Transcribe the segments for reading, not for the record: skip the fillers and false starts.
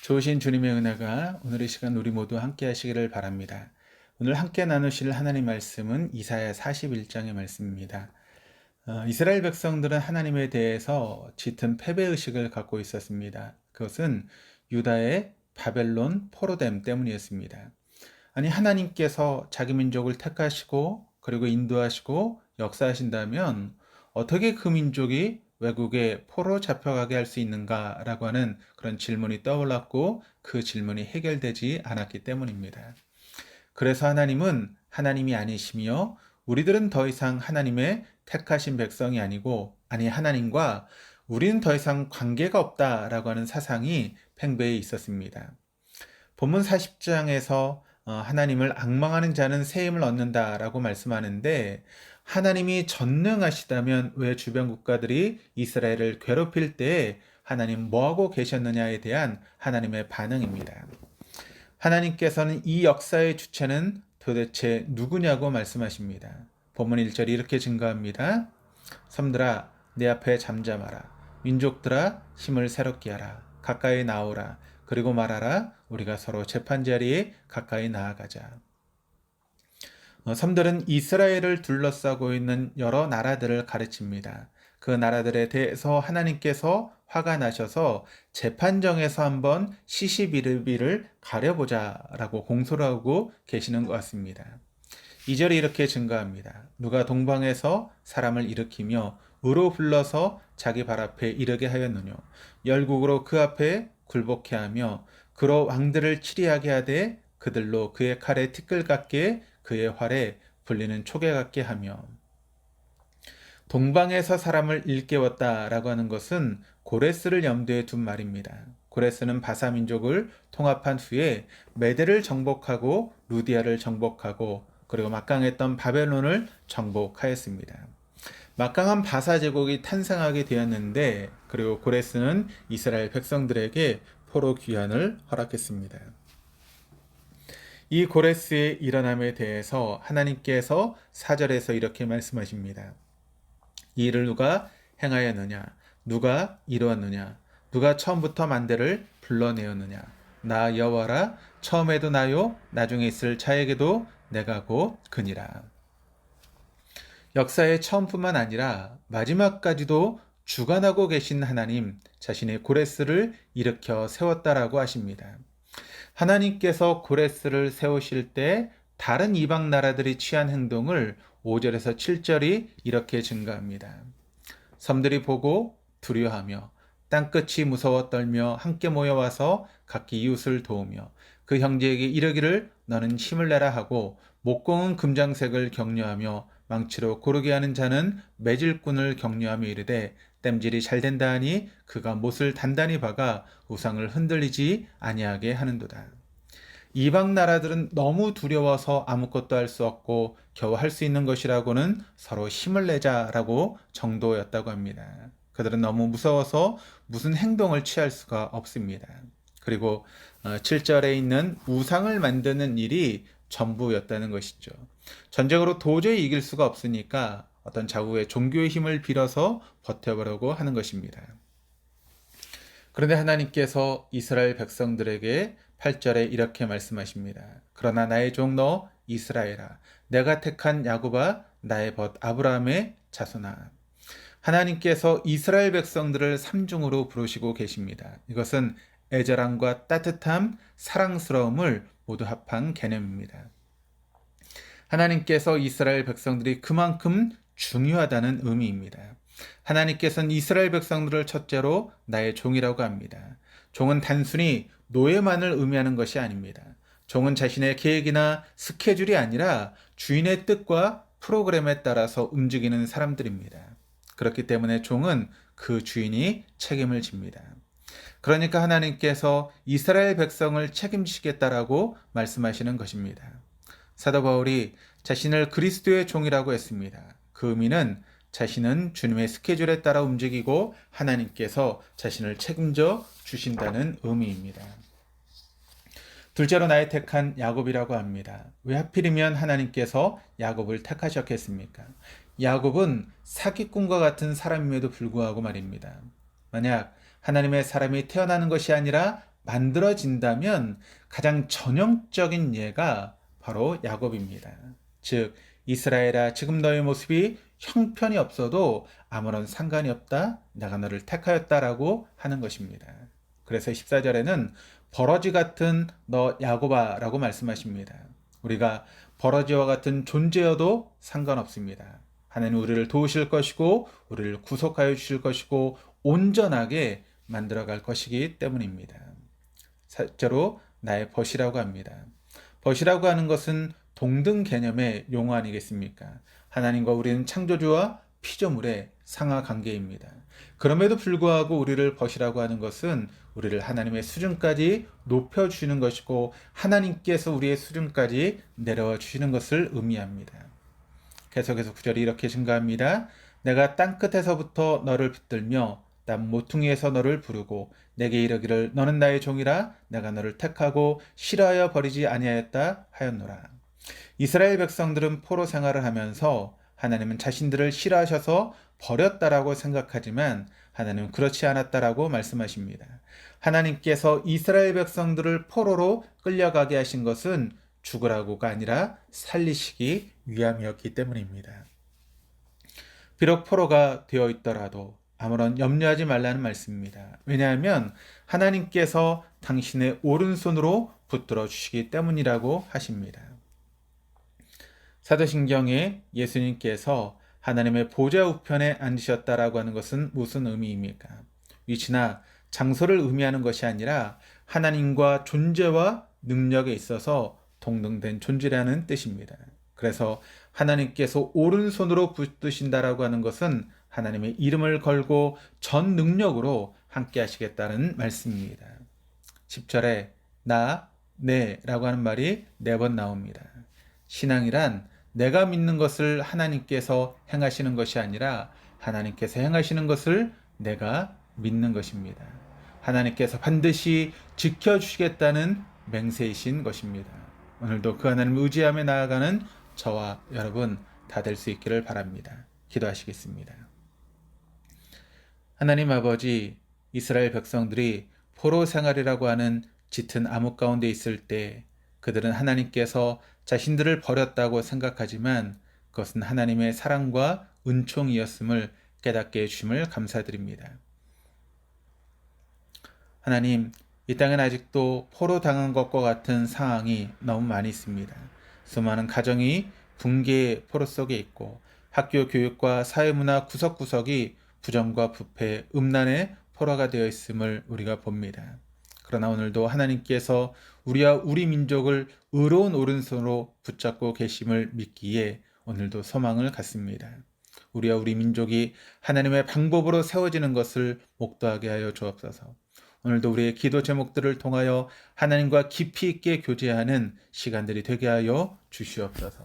좋으신 주님의 은혜가 오늘 이 시간 우리 모두 함께 하시기를 바랍니다. 오늘 함께 나누실 하나님 말씀은 이사야 41장의 말씀입니다. 이스라엘 백성들은 하나님에 대해서 짙은 패배의식을 갖고 있었습니다. 그것은 유다의 바벨론 포로됨 때문이었습니다. 아니, 하나님께서 자기 민족을 택하시고 그리고 인도하시고 역사하신다면 어떻게 그 민족이 외국에 포로 잡혀가게 할 수 있는가라고 하는 그런 질문이 떠올랐고 그 질문이 해결되지 않았기 때문입니다. 그래서 하나님은 하나님이 아니시며 우리들은 더 이상 하나님의 택하신 백성이 아니고, 아니, 하나님과 우리는 더 이상 관계가 없다라고 하는 사상이 팽배해 있었습니다. 본문 40장에서 하나님을 앙망하는 자는 새 힘을 얻는다라고 말씀하는데, 하나님이 전능하시다면 왜 주변 국가들이 이스라엘을 괴롭힐 때 하나님 뭐하고 계셨느냐에 대한 하나님의 반응입니다. 하나님께서는 이 역사의 주체는 도대체 누구냐고 말씀하십니다. 본문 1절이 이렇게 증거합니다. 섬들아 내 앞에 잠잠하라. 민족들아 힘을 새롭게 하라. 가까이 나오라. 그리고 말하라. 우리가 서로 재판자리에 가까이 나아가자. 섬들은 이스라엘을 둘러싸고 있는 여러 나라들을 가르칩니다. 그 나라들에 대해서 하나님께서 화가 나셔서 재판정에서 한번 시시비비를 가려보자라고 공소를 하고 계시는 것 같습니다. 2절이 이렇게 증가합니다. 누가 동방에서 사람을 일으키며 의로 불러서 자기 발 앞에 이르게 하였느뇨. 열국으로 그 앞에 굴복케 하며 그로 왕들을 치리하게 하되 그들로 그의 칼에 티끌 같게 그의 활에 불리는 촉에 같게 하며. 동방에서 사람을 일깨웠다라고 하는 것은 고레스를 염두에 둔 말입니다. 고레스는 바사 민족을 통합한 후에 메대를 정복하고 루디아를 정복하고 그리고 막강했던 바벨론을 정복하였습니다. 막강한 바사 제국이 탄생하게 되었는데, 그리고 고레스는 이스라엘 백성들에게 포로 귀환을 허락했습니다. 이 고레스의 일어남에 대해서 하나님께서 4절에서 이렇게 말씀하십니다. 이 일을 누가 행하였느냐? 누가 이루었느냐? 누가 처음부터 만대를 불러내었느냐? 나 여호와라. 처음에도 나요, 나중에 있을 자에게도 내가 곧 그니라. 역사의 처음뿐만 아니라 마지막까지도 주관하고 계신 하나님, 자신의 고레스를 일으켜 세웠다라고 하십니다. 하나님께서 고레스를 세우실 때 다른 이방 나라들이 취한 행동을 5절에서 7절이 이렇게 증가합니다. 섬들이 보고 두려워하며 땅끝이 무서워 떨며 함께 모여와서 각기 이웃을 도우며 그 형제에게 이르기를 너는 힘을 내라 하고 목공은 금장색을 격려하며 망치로 고르게 하는 자는 매질꾼을 격려하며 이르되 땜질이 잘 된다 하니 그가 못을 단단히 박아 우상을 흔들리지 아니하게 하는도다. 이방 나라들은 너무 두려워서 아무것도 할 수 없고 겨우 할 수 있는 것이라고는 서로 힘을 내자라고 정도였다고 합니다. 그들은 너무 무서워서 무슨 행동을 취할 수가 없습니다. 그리고 7절에 있는 우상을 만드는 일이 전부였다는 것이죠. 전쟁으로 도저히 이길 수가 없으니까 어떤 자국의 종교의 힘을 빌어서 버텨보려고 하는 것입니다. 그런데 하나님께서 이스라엘 백성들에게 8절에 이렇게 말씀하십니다. 그러나 나의 종 너 이스라엘아, 내가 택한 야곱아, 나의 벗 아브라함의 자손아. 하나님께서 이스라엘 백성들을 삼중으로 부르시고 계십니다. 이것은 애절함과 따뜻함, 사랑스러움을 모두 합한 개념입니다. 하나님께서 이스라엘 백성들이 그만큼 중요하다는 의미입니다. 하나님께서는 이스라엘 백성들을 첫째로 나의 종이라고 합니다. 종은 단순히 노예만을 의미하는 것이 아닙니다. 종은 자신의 계획이나 스케줄이 아니라 주인의 뜻과 프로그램에 따라서 움직이는 사람들입니다. 그렇기 때문에 종은 그 주인이 책임을 집니다. 그러니까 하나님께서 이스라엘 백성을 책임지시겠다라고 말씀하시는 것입니다. 사도 바울이 자신을 그리스도의 종이라고 했습니다. 그 의미는 자신은 주님의 스케줄에 따라 움직이고 하나님께서 자신을 책임져 주신다는 의미입니다. 둘째로 나의 택한 야곱이라고 합니다. 왜 하필이면 하나님께서 야곱을 택하셨겠습니까? 야곱은 사기꾼과 같은 사람임에도 불구하고 말입니다. 만약 하나님의 사람이 태어나는 것이 아니라 만들어진다면 가장 전형적인 예가 바로 야곱입니다. 즉 이스라엘아 지금 너의 모습이 형편이 없어도 아무런 상관이 없다. 내가 너를 택하였다라고 하는 것입니다. 그래서 14절에는 버러지 같은 너 야곱아라고 말씀하십니다. 우리가 버러지와 같은 존재여도 상관없습니다. 하나님 우리를 도우실 것이고 우리를 구속하여 주실 것이고 온전하게 만들어갈 것이기 때문입니다. 실제로 나의 벗이라고 합니다. 벗이라고 하는 것은 동등 개념의 용어 아니겠습니까? 하나님과 우리는 창조주와 피조물의 상하 관계입니다. 그럼에도 불구하고 우리를 벗이라고 하는 것은 우리를 하나님의 수준까지 높여주시는 것이고 하나님께서 우리의 수준까지 내려와 주시는 것을 의미합니다. 계속해서 9절이 이렇게 증가합니다. 내가 땅끝에서부터 너를 붙들며 땀 모퉁이에서 너를 부르고 내게 이르기를 너는 나의 종이라 내가 너를 택하고 싫어하여 버리지 아니하였다 하였노라. 이스라엘 백성들은 포로 생활을 하면서 하나님은 자신들을 싫어하셔서 버렸다라고 생각하지만 하나님은 그렇지 않았다라고 말씀하십니다. 하나님께서 이스라엘 백성들을 포로로 끌려가게 하신 것은 죽으라고가 아니라 살리시기 위함이었기 때문입니다. 비록 포로가 되어 있더라도 아무런 염려하지 말라는 말씀입니다. 왜냐하면 하나님께서 당신의 오른손으로 붙들어 주시기 때문이라고 하십니다. 사도신경에 예수님께서 하나님의 보좌 우편에 앉으셨다라고 하는 것은 무슨 의미입니까? 위치나 장소를 의미하는 것이 아니라 하나님과 존재와 능력에 있어서 동등된 존재라는 뜻입니다. 그래서 하나님께서 오른손으로 붙드신다라고 하는 것은 하나님의 이름을 걸고 전 능력으로 함께 하시겠다는 말씀입니다. 10절에 나, 네라고 하는 말이 4번 나옵니다. 신앙이란 내가 믿는 것을 하나님께서 행하시는 것이 아니라 하나님께서 행하시는 것을 내가 믿는 것입니다. 하나님께서 반드시 지켜주시겠다는 맹세이신 것입니다. 오늘도 그 하나님을 의지하며 나아가는 저와 여러분 다 될 수 있기를 바랍니다. 기도하시겠습니다. 하나님 아버지, 이스라엘 백성들이 포로 생활이라고 하는 짙은 암흑 가운데 있을 때 그들은 하나님께서 자신들을 버렸다고 생각하지만 그것은 하나님의 사랑과 은총이었음을 깨닫게 해주심을 감사드립니다. 하나님, 이 땅엔 아직도 포로 당한 것과 같은 상황이 너무 많이 있습니다. 수많은 가정이 붕괴의 포로 속에 있고 학교 교육과 사회문화 구석구석이 부정과 부패, 음란의 포로가 되어 있음을 우리가 봅니다. 그러나 오늘도 하나님께서 우리와 우리 민족을 의로운 오른손으로 붙잡고 계심을 믿기에 오늘도 소망을 갖습니다. 우리와 우리 민족이 하나님의 방법으로 세워지는 것을 목도하게 하여 주옵소서. 오늘도 우리의 기도 제목들을 통하여 하나님과 깊이 있게 교제하는 시간들이 되게 하여 주시옵소서.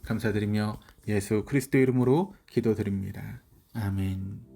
감사드리며 예수 그리스도 이름으로 기도드립니다. 아멘.